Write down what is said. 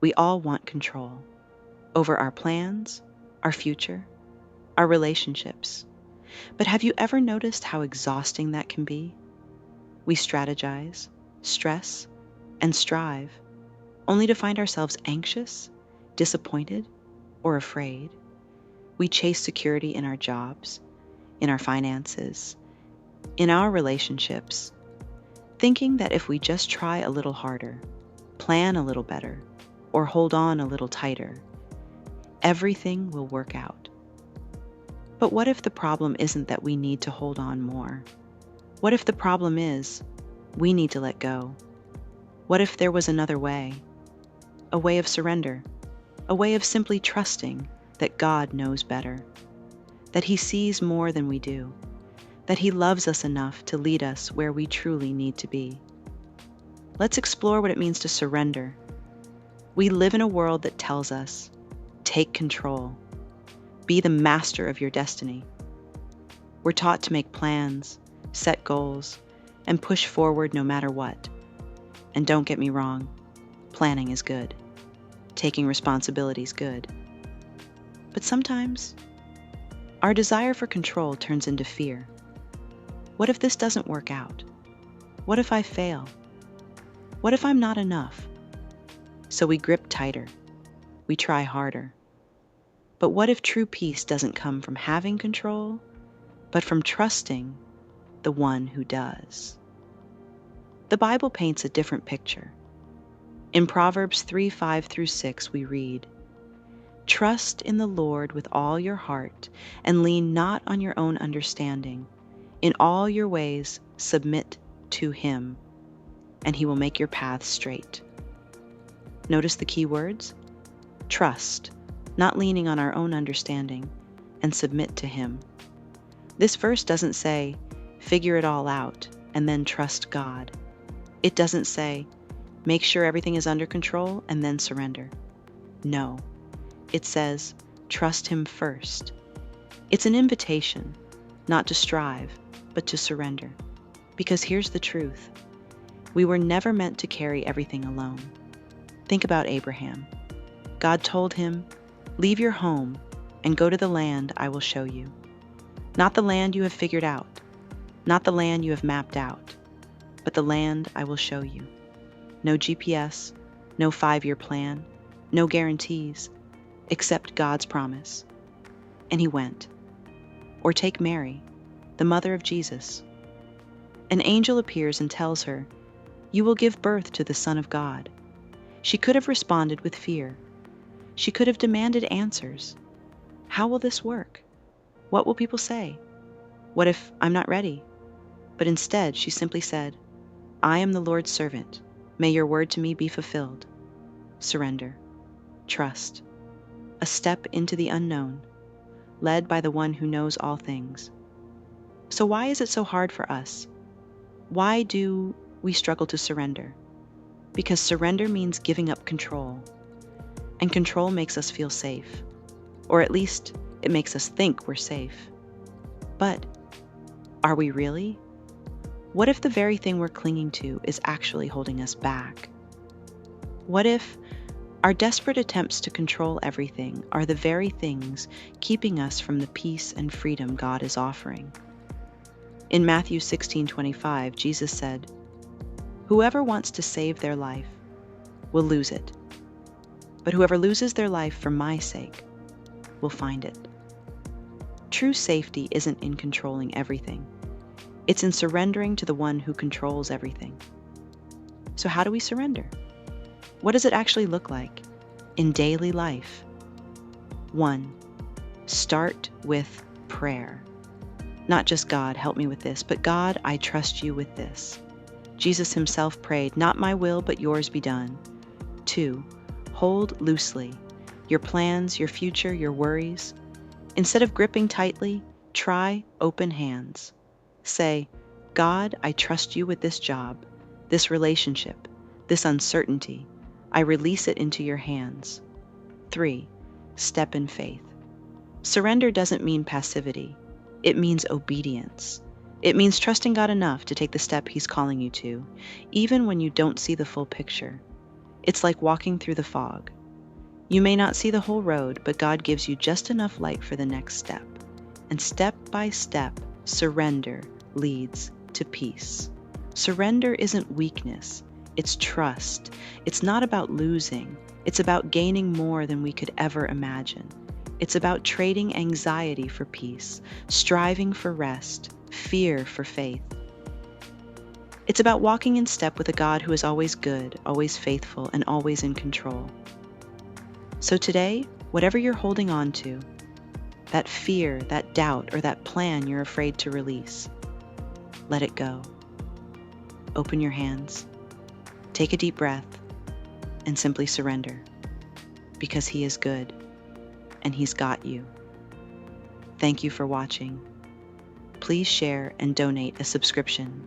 We all want control over our plans, our future, our relationships. But have you ever noticed how exhausting that can be? We strategize, stress, and strive, only to find ourselves anxious, disappointed, or afraid. We chase security in our jobs, in our finances, in our relationships, thinking that if we just try a little harder, plan a little better, or hold on a little tighter, everything will work out. But what if the problem isn't that we need to hold on more? What if the problem is we need to let go? What if there was another way? A way of surrender, a way of simply trusting that God knows better, that He sees more than we do, that He loves us enough to lead us where we truly need to be. Let's explore what it means to surrender. We live in a world that tells us, take control, be the master of your destiny. We're taught to make plans, set goals, and push forward no matter what. And don't get me wrong, planning is good. Taking responsibility is good. But sometimes, our desire for control turns into fear. What if this doesn't work out? What if I fail? What if I'm not enough? So we grip tighter. We try harder. But what if true peace doesn't come from having control, but from trusting the one who does? The Bible paints a different picture. In Proverbs 3:5-6, we read, "Trust in the Lord with all your heart, and lean not on your own understanding. In all your ways submit to Him, and He will make your paths straight." Notice the key words? Trust, not leaning on our own understanding, and submit to Him. This verse doesn't say, figure it all out and then trust God. It doesn't say, make sure everything is under control and then surrender. No, it says, trust Him first. It's an invitation, not to strive, but to surrender. Because here's the truth. We were never meant to carry everything alone. Think about Abraham. God told him, leave your home and go to the land I will show you. Not the land you have figured out, not the land you have mapped out, but the land I will show you. No GPS, no 5-year plan, no guarantees, except God's promise. And he went. Or take Mary, the mother of Jesus. An angel appears and tells her, you will give birth to the Son of God. She could have responded with fear. She could have demanded answers. How will this work? What will people say? What if I'm not ready? But instead, she simply said, I am the Lord's servant. May your word to me be fulfilled. Surrender. Trust. A step into the unknown, led by the one who knows all things. So why is it so hard for us? Why do we struggle to surrender? Because surrender means giving up control. And control makes us feel safe. Or at least, it makes us think we're safe. But are we really? What if the very thing we're clinging to is actually holding us back? What if our desperate attempts to control everything are the very things keeping us from the peace and freedom God is offering? In Matthew 16:25, Jesus said, whoever wants to save their life will lose it, but whoever loses their life for my sake will find it. True safety isn't in controlling everything. It's in surrendering to the one who controls everything. So how do we surrender? What does it actually look like in daily life? 1. Start with prayer. Not just God, help me with this, but God, I trust you with this. Jesus himself prayed, not my will, but yours be done. 2. Hold loosely your plans, your future, your worries. Instead of gripping tightly, try open hands. Say, God, I trust you with this job, this relationship, this uncertainty. I release it into your hands. 3. Step in faith. Surrender doesn't mean passivity. It means obedience. It means trusting God enough to take the step he's calling you to, even when you don't see the full picture. It's like walking through the fog. You may not see the whole road, but God gives you just enough light for the next step. And step by step, surrender leads to peace. Surrender isn't weakness, it's trust. It's not about losing, it's about gaining more than we could ever imagine. It's about trading anxiety for peace, striving for rest, fear for faith. It's about walking in step with a God who is always good, always faithful, and always in control. So today, whatever you're holding on to, that fear, that doubt, or that plan you're afraid to release, let it go. Open your hands, take a deep breath, and simply surrender, because He is good, and He's got you. Thank you for watching. Please share and donate a subscription